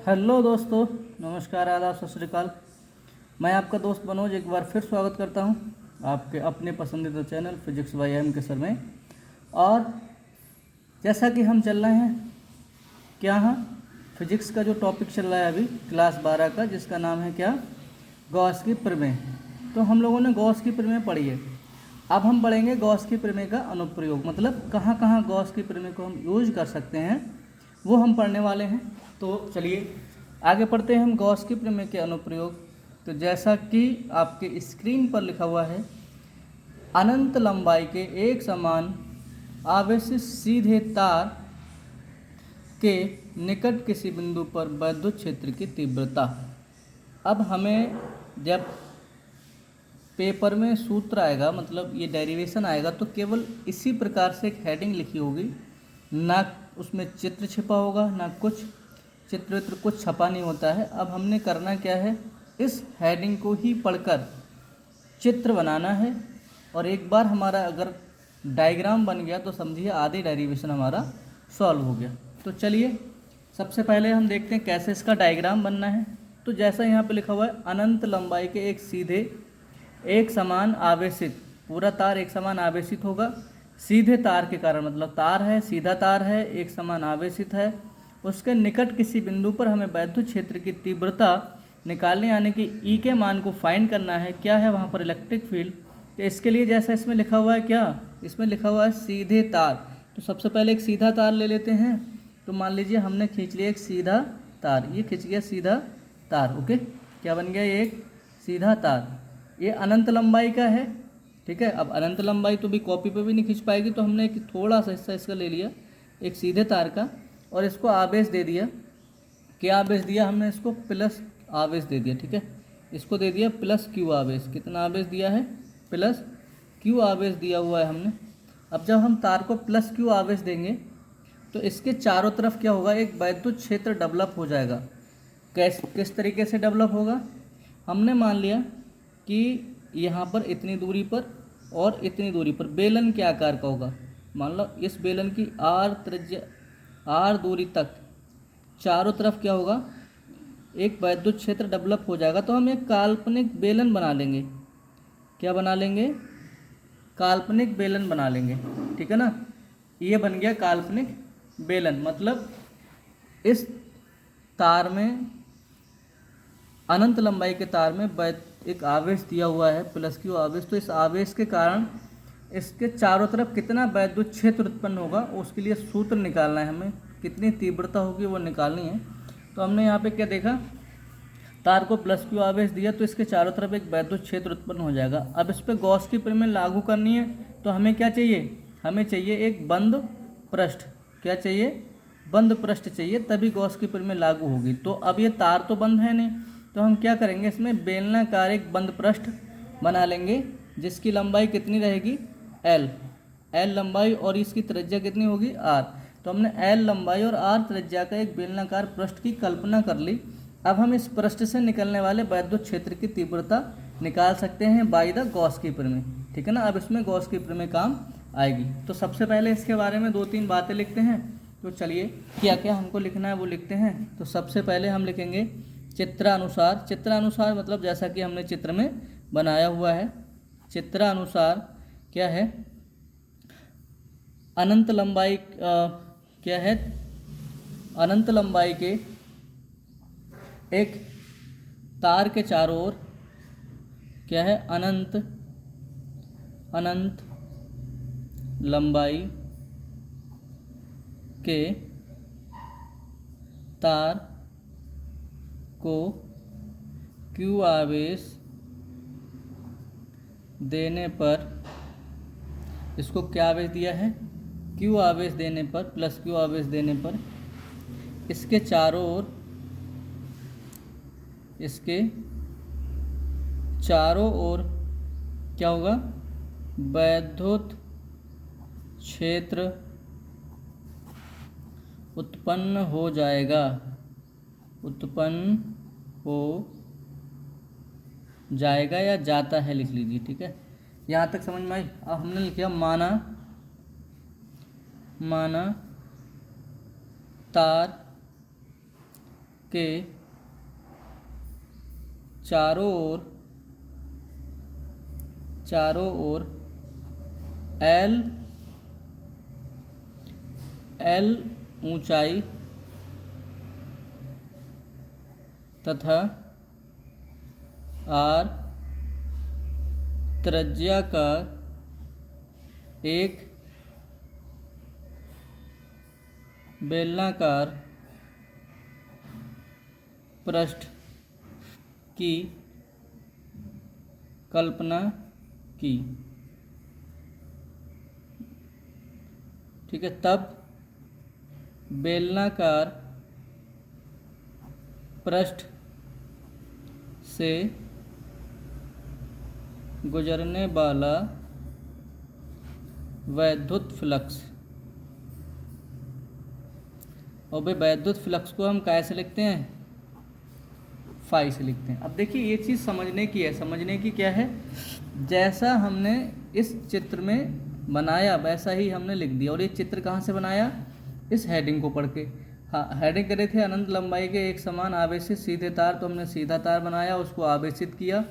Hello दोस्तों, नमस्कार, आदाब, सत श्री अकाल। मैं आपका दोस्त मनोज एक बार फिर स्वागत करता हूं आपके अपने पसंदीदा चैनल फिजिक्स बाय एम के सर में। और जैसा कि हम चल रहे हैं क्या हाँ फिजिक्स का जो टॉपिक चल रहा है अभी क्लास 12 का, जिसका नाम है क्या, गॉस की प्रमेय। तो हम लोगों ने गॉस की प्रमेय पढ़ी है। अब हम पढ़ेंगे गॉस की प्रमेय का अनुप्रयोग, मतलब कहाँ कहाँ गॉस की प्रमेय को हम यूज कर सकते हैं, वो हम पढ़ने वाले हैं। तो चलिए आगे पढ़ते हैं हम गॉस की प्रमेय के अनुप्रयोग। तो जैसा कि आपके स्क्रीन पर लिखा हुआ है, अनंत लंबाई के एक समान आवेशित सीधे तार के निकट किसी बिंदु पर वैद्युत क्षेत्र की तीव्रता। अब हमें जब पेपर में सूत्र आएगा, मतलब ये डेरिवेशन आएगा, तो केवल इसी प्रकार से एक हेडिंग लिखी होगी, ना उसमें चित्र छिपा होगा, ना कुछ चित्र कुछ छपा नहीं होता है। अब हमने करना क्या है, इस हेडिंग को ही पढ़कर चित्र बनाना है, और एक बार हमारा अगर डायग्राम बन गया तो समझिए आधे डेरिवेशन हमारा सॉल्व हो गया। तो चलिए सबसे पहले हम देखते हैं कैसे इसका डायग्राम बनना है। तो जैसा यहाँ पे लिखा हुआ है, अनंत लंबाई के एक सीधे एक समान आवेशित, पूरा तार एक समान आवेशित होगा, सीधे तार के कारण, मतलब तार है, सीधा तार है, एक समान आवेशित है, उसके निकट किसी बिंदु पर हमें वैद्युत क्षेत्र की तीव्रता निकालने, यानी कि ई के मान को फाइंड करना है। क्या है वहाँ पर, इलेक्ट्रिक फील्ड। तो इसके लिए जैसा इसमें लिखा हुआ है, क्या इसमें लिखा हुआ है सीधे तार, तो सबसे पहले एक सीधा तार ले लेते हैं। तो मान लीजिए हमने खींच लिया एक सीधा तार, ये खींच गया सीधा तार। ओके, क्या बन गया, ये एक सीधा तार, ये अनंत लंबाई का है। ठीक है, अब अनंत लंबाई तो भी कॉपी पे भी नहीं खींच पाएगी, तो हमने एक थोड़ा सा हिस्सा इसका ले लिया एक सीधे तार का, और इसको आवेश दे दिया। क्या आवेश दिया हमने, इसको प्लस आवेश दे दिया। ठीक है, इसको दे दिया प्लस क्यू आवेश। कितना आवेश दिया है, प्लस क्यू आवेश दिया हुआ है हमने। अब जब हम तार को प्लस क्यू आवेश देंगे तो इसके चारों तरफ क्या होगा, एक वैद्युत क्षेत्र डेवलप हो जाएगा। किस तरीके से डेवलप होगा, हमने मान लिया कि यहाँ पर इतनी दूरी पर और इतनी दूरी पर बेलन के आकार का होगा। मान लो इस बेलन की आर त्रिज्या, आर दूरी तक चारों तरफ क्या होगा, एक वैद्युत क्षेत्र डेवलप हो जाएगा। तो हम एक काल्पनिक बेलन बना लेंगे। क्या बना लेंगे, काल्पनिक बेलन बना लेंगे। ठीक है ना, ये बन गया काल्पनिक बेलन। मतलब इस तार में, अनंत लंबाई के तार में एक आवेश दिया हुआ है प्लस क्यू आवेश, तो इस आवेश के कारण इसके चारों तरफ कितना वैद्युत क्षेत्र उत्पन्न होगा, उसके लिए सूत्र निकालना है हमें, कितनी तीव्रता होगी वो निकालनी है। तो हमने यहाँ पे क्या देखा, तार को प्लस क्यू आवेश दिया तो इसके चारों तरफ एक वैद्युत क्षेत्र उत्पन्न हो जाएगा। अब इस पर गॉस की प्रमेय लागू करनी है, तो हमें क्या चाहिए, हमें चाहिए एक बंद पृष्ठ। क्या चाहिए, बंद पृष्ठ चाहिए, तभी गॉस की प्रमेय लागू होगी। तो अब ये तार तो बंद है नहीं, तो हम क्या करेंगे, इसमें बेलनाकार एक बंद पृष्ठ बना लेंगे, जिसकी लंबाई कितनी रहेगी, एल लंबाई, और इसकी त्रिज्या कितनी होगी, आर। तो हमने एल लंबाई और आर त्रिज्या का एक बेलनाकार पृष्ठ की कल्पना कर ली। अब हम इस पृष्ठ से निकलने वाले वैद्युत क्षेत्र की तीव्रता निकाल सकते हैं बाय द गॉस की प्रमेय। ठीक है ना, अब इसमें गॉस की प्रमेय काम आएगी। तो सबसे पहले इसके बारे में 2-3 बातें लिखते हैं। तो चलिए क्या क्या हमको लिखना है वो लिखते हैं। तो सबसे पहले हम लिखेंगे चित्रानुसार। चित्रानुसार मतलब जैसा कि हमने चित्र में बनाया हुआ है, चित्रानुसार क्या है, अनंत लंबाई क्या है, अनंत लंबाई के एक तार के चारों ओर क्या है, अनंत लंबाई के तार को क्यू आवेश देने पर, इसको क्या आवेश दिया है, क्यू आवेश देने पर, प्लस क्यू आवेश देने पर इसके चारों ओर, इसके चारों ओर क्या होगा, वैद्युत क्षेत्र उत्पन्न हो जाएगा, उत्पन्न हो जाएगा या जाता है लिख लीजिए। ठीक है, यहाँ तक समझ में आई। अब हमने लिखा माना तार के चारों ओर एल ऊंचाई तथा आर त्रिज्या का एक बेलनाकार पृष्ठ की कल्पना की। ठीक है, तब बेलनाकार पृष्ठ से गुजरने वाला वैद्युत फ्लक्स, और भाई वैद्युत फ्लक्स को हम कैसे लिखते हैं? फाई से लिखते हैं। अब देखिए ये चीज़ समझने की है, समझने की क्या है, जैसा हमने इस चित्र में बनाया वैसा ही हमने लिख दिया। और ये चित्र कहाँ से बनाया? इस हेडिंग को पढ़ के। हाँ, हेडिंग करे थे अनंत लंबाई के एक समान आवेशित सीधे तार, तो हमने सीधा तार बनाया, उसको आवेशित किया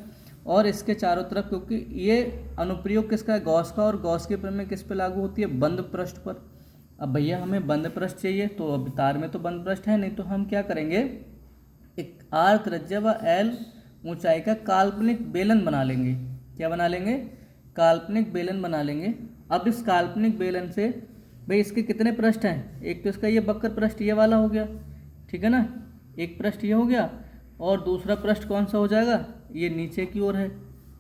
और इसके चारों तरफ, क्योंकि ये अनुप्रयोग किसका है? गॉस का, और गॉस की प्रमेय किस पे लागू होती है? बंद पृष्ठ पर। अब भैया हमें बंद पृष्ठ चाहिए, तो अब तार में तो बंद पृष्ठ है नहीं, तो हम क्या करेंगे, एक आर त्रिज्या व एल ऊंचाई का काल्पनिक बेलन बना लेंगे। क्या बना लेंगे? काल्पनिक बेलन बना लेंगे। अब इस काल्पनिक बेलन से भाई इसके कितने पृष्ठ हैं? एक तो इसका ये वक्र पृष्ठ ये वाला हो गया, ठीक है ना, एक पृष्ठ ये हो गया, और दूसरा पृष्ठ कौन सा हो जाएगा? ये नीचे की ओर है,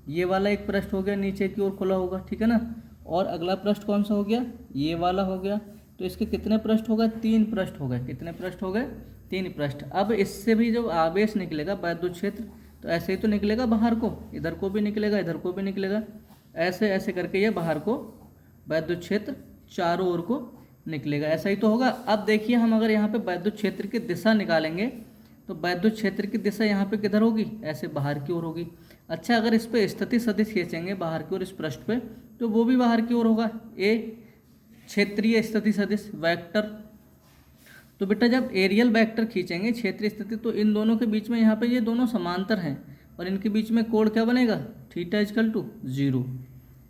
ये वाला एक पृष्ठ हो गया, नीचे की ओर खुला होगा, ठीक है ना। और अगला पृष्ठ कौन सा हो गया? ये वाला हो गया। तो इसके कितने पृष्ठ हो गए? 3 पृष्ठ हो गए। कितने पृष्ठ हो गए? 3 पृष्ठ। अब इससे भी जब आवेश निकलेगा वैद्युत क्षेत्र, तो ऐसे ही तो निकलेगा बाहर को, इधर को भी निकलेगा, इधर को भी निकलेगा, ऐसे ऐसे करके ये बाहर को वैद्युत क्षेत्र चारों ओर को निकलेगा, ऐसा ही तो होगा। अब देखिए हम अगर यहाँ पे वैद्युत क्षेत्र की दिशा निकालेंगे, तो वैद्युत क्षेत्र की दिशा यहाँ पे किधर होगी? ऐसे बाहर की ओर होगी। अच्छा, अगर इस पे स्थिति सदिश खींचेंगे बाहर की ओर इस पृष्ठ पे, तो वो भी बाहर की ओर होगा। ए क्षेत्रीय स्थिति सदिश वेक्टर, तो बेटा जब एरियल वेक्टर खींचेंगे क्षेत्रीय स्थिति, तो इन दोनों के बीच में यहाँ पे ये दोनों समांतर हैं, और इनके बीच में कोण क्या बनेगा? थीटा इक्वल टू 0,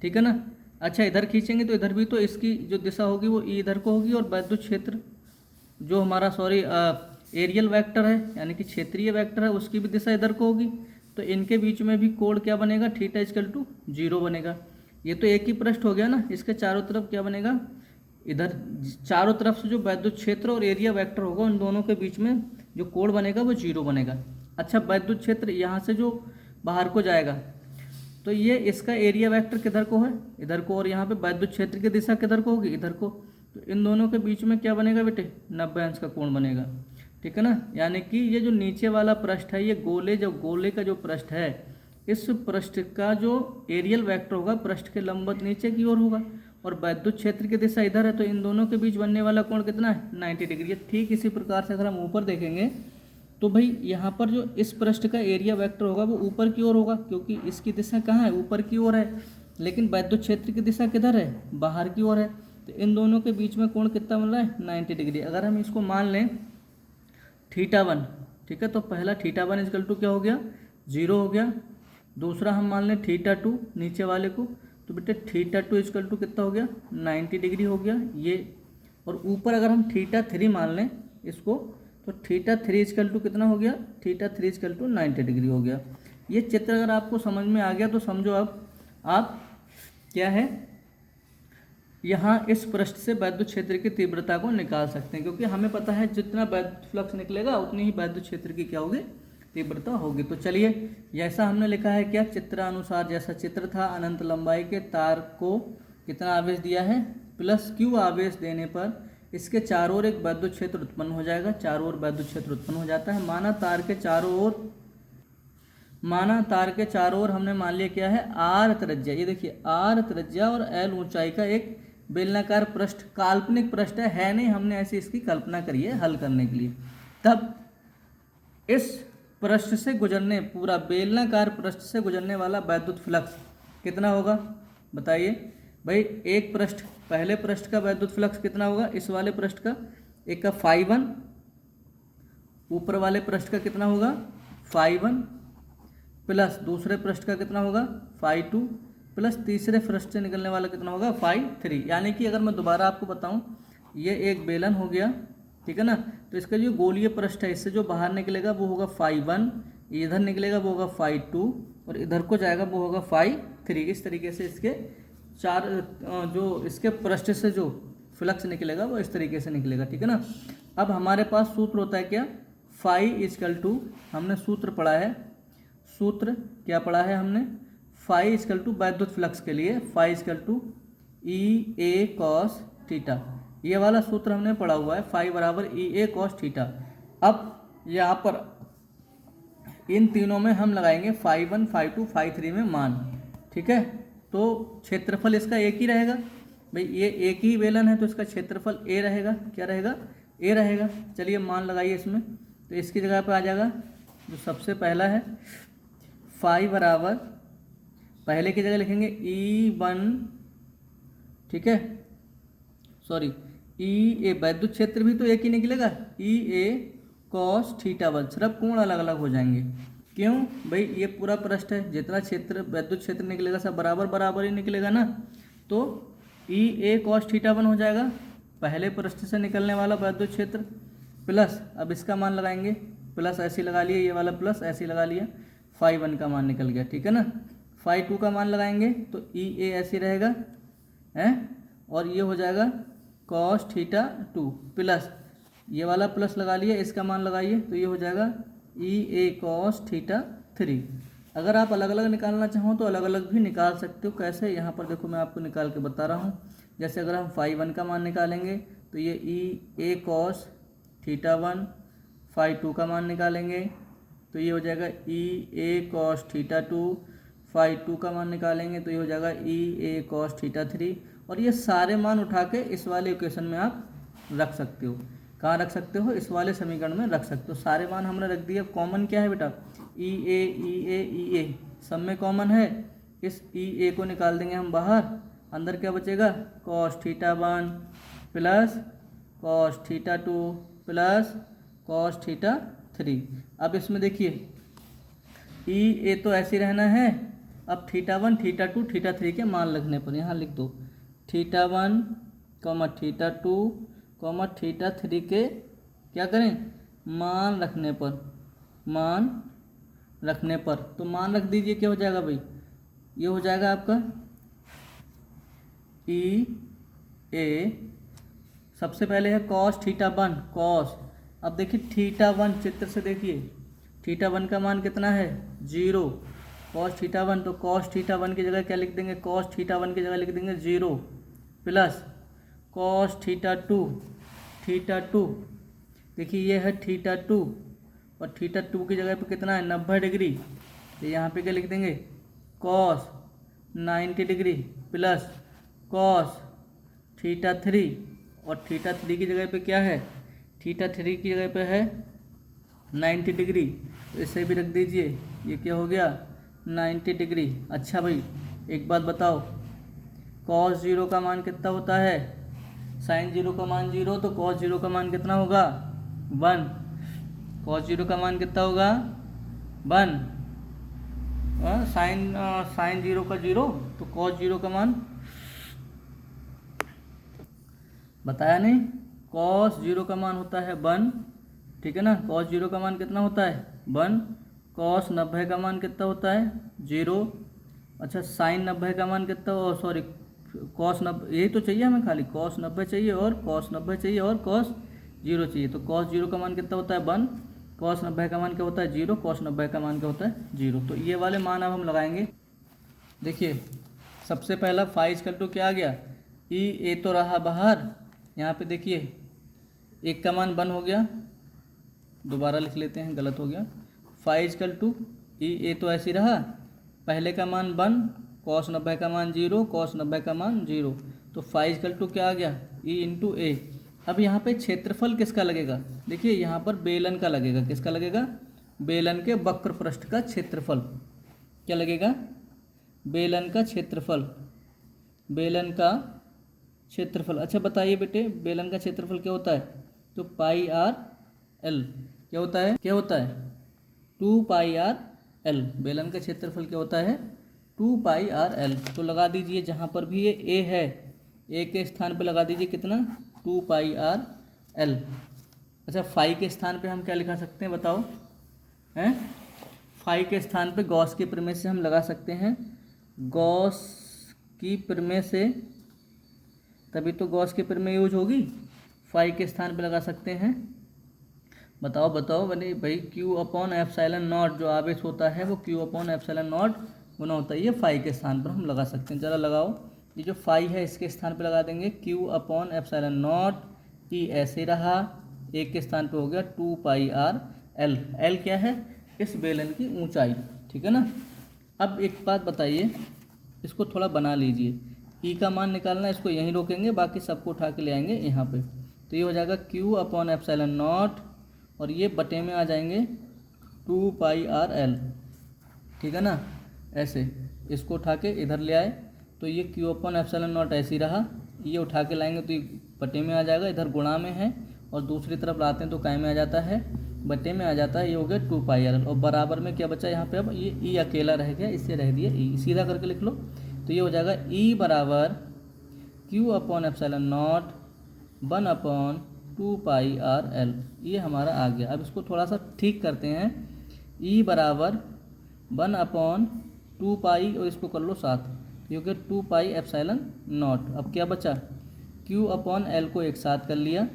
ठीक है ना। अच्छा, इधर खींचेंगे तो इधर भी तो इसकी जो दिशा होगी वो इधर को होगी, और वैद्युत क्षेत्र जो हमारा एरियल वेक्टर है यानी कि क्षेत्रीय वेक्टर है उसकी भी दिशा इधर को होगी, तो इनके बीच में भी कोण क्या बनेगा? थीटा इक्वल टू 0 बनेगा। ये तो एक ही पृष्ठ हो गया ना, इसके चारों तरफ क्या बनेगा? इधर चारों तरफ से जो वैद्युत क्षेत्र और एरिया वेक्टर होगा उन दोनों के बीच में जो कोण बनेगा वो 0 बनेगा। अच्छा, वैद्युत क्षेत्र यहाँ से जो बाहर को जाएगा, तो ये इसका एरिया वेक्टर किधर को है? इधर को, और यहाँ पे वैद्युत क्षेत्र की दिशा किधर को होगी? इधर को। तो इन दोनों के बीच में क्या बनेगा बेटे? 90 अंश का कोण बनेगा, ठीक है ना। यानी कि ये जो नीचे वाला पृष्ठ है, ये गोले का जो पृष्ठ है, इस पृष्ठ का जो एरियल वेक्टर होगा पृष्ठ के लंबवत नीचे की ओर होगा, और वैद्युत क्षेत्र की दिशा इधर है, तो इन दोनों के बीच बनने वाला कोण कितना है? 90 डिग्री। ठीक इसी प्रकार से अगर हम ऊपर देखेंगे, तो भाई यहाँ पर जो इस पृष्ठ का एरिया वेक्टर होगा वो ऊपर की ओर होगा, क्योंकि इसकी दिशा कहाँ है? ऊपर की ओर है। लेकिन वैद्युत क्षेत्र की दिशा किधर है? बाहर की ओर है। तो इन दोनों के बीच में कोण कितना बन रहा है? 90 डिग्री। अगर हम इसको मान लें θ1, ठीक है, तो पहला θ1 इक्वल टू क्या हो गया? 0 हो गया। दूसरा हम मान लें θ2 नीचे वाले को, तो बेटे θ2 इक्वल टू कितना हो गया? 90 डिग्री हो गया ये। और ऊपर अगर हम θ3 मान लें इसको, तो θ3 इक्वल टू कितना हो गया? θ3 इक्वल टू 90 डिग्री हो गया। ये चित्र अगर आपको समझ में आ गया तो समझो अब आप क्या है, यहाँ इस पृष्ठ से वैद्युत क्षेत्र की तीव्रता को निकाल सकते हैं, क्योंकि हमें पता है जितना वैद्युत फ्लक्स निकलेगा उतनी ही वैद्युत क्षेत्र की क्या होगी? तीव्रता होगी। तो चलिए, जैसा हमने लिखा है क्या, चित्रानुसार जैसा चित्र था, अनंत लंबाई के तार को कितना आवेश दिया है? प्लस Q आवेश देने पर इसके चारों ओर एक वैद्युत क्षेत्र उत्पन्न हो जाएगा। चारों ओर वैद्युत क्षेत्र उत्पन्न हो जाता है। माना तार के चारों ओर हमने मान लिया क्या है? R त्रिज्या। ये देखिए R त्रिज्या और L ऊंचाई का एक बेलनाकार पृष्ठ, काल्पनिक पृष्ठ है नहीं, हमने ऐसी इसकी कल्पना करी है हल करने के लिए। तब इस पृष्ठ से गुजरने, पूरा बेलनाकार पृष्ठ से गुजरने वाला वैद्युत फ्लक्स कितना होगा? बताइए भाई। एक पृष्ठ, पहले पृष्ठ का वैद्युत फ्लक्स कितना होगा? इस वाले पृष्ठ का, एक का φ1 ऊपर वाले पृष्ठ का कितना होगा फाई 1 प्लस दूसरे पृष्ठ का कितना होगा फाई 2 प्लस तीसरे पृष्ठ से निकलने वाला कितना होगा फाई 3। यानी कि अगर मैं दोबारा आपको बताऊं, ये एक बेलन हो गया, ठीक है ना। तो इसका जो गोलीय पृष्ठ है, इससे जो बाहर निकलेगा वो होगा फाई 1, इधर निकलेगा वो होगा फाई 2 और इधर को जाएगा वो होगा फाई 3। इस तरीके से इसके चार जो इसके पृष्ठ से जो फ्लक्स निकलेगा वो इस तरीके से निकलेगा, ठीक है ना। अब हमारे पास सूत्र होता है क्या, फाई इजकल टू, हमने सूत्र पढ़ा है, सूत्र क्या पढ़ा है हमने, फाई इजकल टू वैद्युत फ्लक्स के लिए phi is equal to E A cos theta, ये वाला सूत्र हमने पढ़ा हुआ है, फाई बराबर ई ए कॉस थीटा। अब यहाँ पर इन तीनों में हम लगाएंगे फाई 1 फाई 2 फाई 3 में मान, ठीक है। तो क्षेत्रफल इसका एक ही रहेगा भाई, ये एक ही बेलन है तो इसका क्षेत्रफल ए रहेगा, क्या रहेगा ए रहेगा। चलिए मान लगाइए इसमें, तो इसकी जगह पे आ जाएगा जो सबसे पहला है फाई बराबर, पहले की जगह लिखेंगे E1, ठीक है, सॉरी ई ए, वैद्युत क्षेत्र भी तो एक ही निकलेगा, ई ए कॉस थीटा 1, सिर्फ कोण अलग अलग हो जाएंगे। क्यों भाई, ये पूरा पृष्ठ है, जितना क्षेत्र वैद्युत क्षेत्र निकलेगा सब बराबर बराबर ही निकलेगा ना। तो ई ए कॉस थीटा 1 हो जाएगा पहले पृष्ठ से निकलने वाला वैद्युत क्षेत्र, प्लस अब इसका मान लगाएंगे, प्लस ऐसे लगा लिया, ये वाला प्लस ऐसे लगा लिया, फाई 1 का मान निकल गया, ठीक है ना। फाई 2 का मान लगाएंगे तो ई ए ऐसे रहेगा है, और ये हो जाएगा कॉस थीटा 2 प्लस ये वाला प्लस लगा लिया, इसका मान लगाइए तो ये हो जाएगा ई ए कॉस थीटा 3। अगर आप अलग अलग निकालना चाहो तो अलग अलग भी निकाल सकते हो। कैसे, यहाँ पर देखो मैं आपको निकाल के बता रहा हूँ। जैसे अगर हम फाई 1 का मान निकालेंगे तो ये ई ए कॉस थीटा 1, फाई 2 का मान निकालेंगे तो ये हो जाएगा ई ए कॉस थीटा 2, फाई 2 का मान निकालेंगे तो ये हो जाएगा ई ए कॉस थीटा 3। और ये सारे मान उठा के इस वाले इक्वेशन में आप रख सकते हो। कहाँ रख सकते हो, इस वाले समीकरण में रख सकते हो। सारे मान हमने रख दिए। कॉमन क्या है बेटा, ई ए ई ए ई ए सब में कॉमन है, इस ई ए को निकाल देंगे हम बाहर, अंदर क्या बचेगा cos theta 1 plus cos theta 2 plus cos theta 3। अब इसमें देखिए ई ए तो ऐसे रहना है, अब थीटा 1 थीटा 2 थीटा 3 के मान लिखने पर यहाँ लिख दो, theta 1 comma theta 2 comma theta 3 के क्या करें मान रखने पर, मान रखने पर तो मान रख दीजिए, क्या हो जाएगा भाई, ये हो जाएगा आपका ई ए, सबसे पहले है कॉस थीटा 1 कॉस। अब देखिए थीटा 1 चित्र से देखिए, थीटा 1 का मान कितना है 0, कॉस थीटा 1 तो कॉस थीटा 1 की जगह क्या लिख देंगे, कॉस थीटा 1 की जगह लिख देंगे 0 प्लस कॉस थीटा 2, थीटा 2 देखिए ये है थीटा 2 और थीटा 2 की जगह पे कितना है 90 डिग्री, तो यहाँ पे क्या लिख देंगे cos 90 degree plus cos theta 3 और थीटा 3 की जगह पे क्या है, थीटा 3 की जगह पे है 90 डिग्री, तो इसे भी रख दीजिए, ये क्या हो गया 90 डिग्री। अच्छा भाई एक बात बताओ, कॉस 0 का मान कितना होता है, साइन 0 का मान 0, तो कॉस 0 का मान कितना होगा 1, कॉस 0 का मान कितना होगा 1, साइन 0 का 0 तो कॉस 0 का मान बताया नहीं, कॉस 0 का मान होता है 1, ठीक है ना। कॉस 0 का मान कितना होता है 1, कॉस 90 का मान कितना होता है 0, अच्छा साइन 90 का मान कितना हो, सॉरी कॉस 90, यही तो चाहिए हमें, खाली कॉस 90 चाहिए और कॉस 90 चाहिए और कॉस 0 चाहिए। तो कॉस 0 का मान कितना होता है 1, कॉस 90 का मान क्या होता है 0, कॉस 90 का मान क्या होता है 0। तो ये वाले मान अब हम लगाएंगे। देखिए सबसे पहला फाई इक्वल टू क्या आ गया, ई ए तो रहा बाहर, यहाँ पे देखिए एक का मान 1 हो गया, दोबारा लिख लेते हैं गलत हो गया, फाई इक्वल टू ई ए तो ऐसे रहा, पहले का मान 1, कॉस 90 का मान 0, कॉस 90 का मान 0, तो फाई इक्वल टू क्या आ गया ई इंटू ए। अब यहाँ पे क्षेत्रफल किसका लगेगा, देखिए यहाँ पर बेलन का लगेगा, किसका लगेगा बेलन के वक्र पृष्ठ का क्षेत्रफल, क्या लगेगा बेलन का क्षेत्रफल, बेलन का क्षेत्रफल। अच्छा बताइए बेटे बेलन का क्षेत्रफल क्या होता है, तो पाई आर एल, क्या होता है 2πr_l। बेलन का क्षेत्रफल क्या होता है 2πr_l। तो लगा दीजिए जहाँ पर भी ये a है, a के स्थान पे लगा दीजिए कितना 2πr_l। अच्छा फाई के स्थान पे हम क्या लिखा सकते हैं बताओ हैं? फाई के स्थान पे गॉस के प्रमेय से हम लगा सकते हैं, गॉस की प्रमेय से, तभी तो गॉस के प्रमेय यूज होगी। फाई के स्थान पे लगा सकते हैं, बताओ बने भाई Q/ε0 जो आवेश होता है वो Q/ε0 गुना होता है, ये फाई के स्थान पर हम लगा सकते हैं। जरा लगाओ, ये जो फाई है इसके स्थान पे लगा देंगे Q/ε0, ई ऐसे रहा, एक के स्थान पे हो गया 2πr_l। l क्या है इस बेलन की ऊंचाई, ठीक है ना। अब एक बात बताइए, इसको थोड़ा बना लीजिए, ई का मान निकालना, इसको यहीं रोकेंगे, बाकी सबको उठा के ले आएंगे यहाँ पे। तो ये हो जाएगा Q/ε0 और ये बटे में आ जाएंगे 2πr_l, ठीक है ना। ऐसे इसको उठा के इधर ले आए तो ये Q/ε0 ऐसे ही रहा, ये उठा के लाएंगे तो ये बटे में आ जाएगा, इधर गुणा में है, और दूसरी तरफ लाते हैं तो काय में आ जाता है, बटे में आ जाता है। ये हो गया 2πr_l और बराबर में क्या बचा यहाँ पे, अब ये ई अकेला रह गया, इससे रह दिया ई, सीधा करके लिख लो। तो ये हो जाएगा ई बराबर Q/ε0 1/2πr_l, ये हमारा आ गया। अब इसको थोड़ा सा ठीक करते हैं, ई बराबर 1/2π और इसको कर लो 7, ये हो गया 2πε0। अब क्या बचा Q/l को एक साथ कर लिया,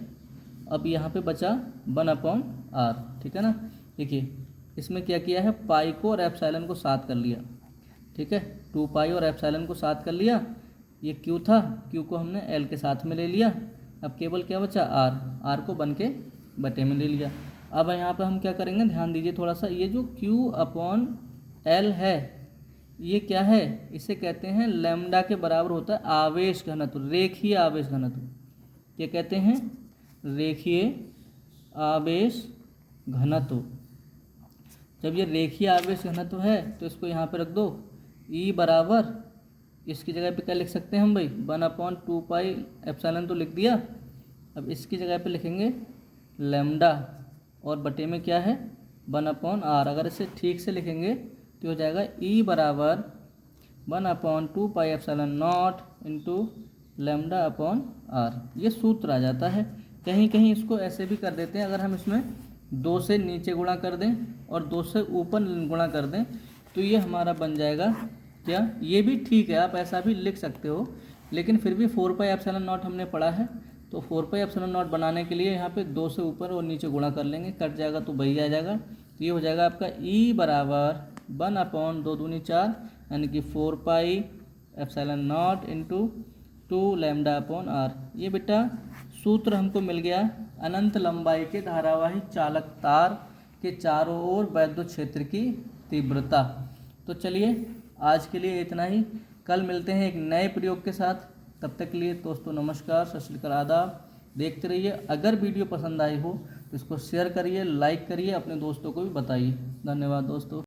अब यहाँ पे बचा 1/r, ठीक है ना। देखिए इसमें क्या किया है, पाई को और एप्सिलॉन को साथ कर लिया, ठीक है, 2π और एप्सिलॉन को साथ कर लिया। ये Q था, Q को हमने L के साथ में ले लिया, अब केवल क्या बचा R को बन के बटे में ले लिया। अब यहाँ पे हम क्या करेंगे, ध्यान दीजिए थोड़ा सा, ये जो Q/l है ये क्या है, इसे कहते हैं लैम्डा के बराबर होता है आवेश घनत्व, रेखीय आवेश घनत्व। क्या कहते हैं, रेखीय आवेश घनत्व। जब ये रेखीय आवेश घनत्व है तो इसको यहाँ पे रख दो, ई बराबर, इसकी जगह पे क्या लिख सकते हैं हम भाई 1/2π तो लिख दिया। अब इसकी जगह पे लिखेंगे लैम्डा और बटे में क्या है 1/r। अगर इसे ठीक से लिखेंगे तो हो जाएगा ई बराबर 1/2πε0 इंटू λ/r। ये सूत्र आ जाता है। कहीं कहीं इसको ऐसे भी कर देते हैं, अगर हम इसमें 2 से नीचे गुणा कर दें और 2 से ऊपर गुणा कर दें तो ये हमारा बन जाएगा क्या, ये भी ठीक है, आप ऐसा भी लिख सकते हो, लेकिन फिर भी 4πε0 हमने पढ़ा है तो 4πε0 बनाने के लिए यहाँ पे 2 से ऊपर और नीचे गुणा कर लेंगे, कट जाएगा तो वही आ जाएगा। तो ये हो जाएगा आपका ई बराबर 1/2 दूनी 4 यानी कि 4πε0 इंटू 2 λ/r। ये बेटा सूत्र हमको मिल गया अनंत लंबाई के धारावाही चालक तार के चारों ओर वैद्युत क्षेत्र की तीव्रता। तो चलिए आज के लिए इतना ही, कल मिलते हैं एक नए प्रयोग के साथ। तब तक के लिए दोस्तों नमस्कार, सत श्री अकाल, आदाब। देखते रहिए, अगर वीडियो पसंद आई हो तो इसको शेयर करिए, लाइक करिए, अपने दोस्तों को भी बताइए। धन्यवाद दोस्तों।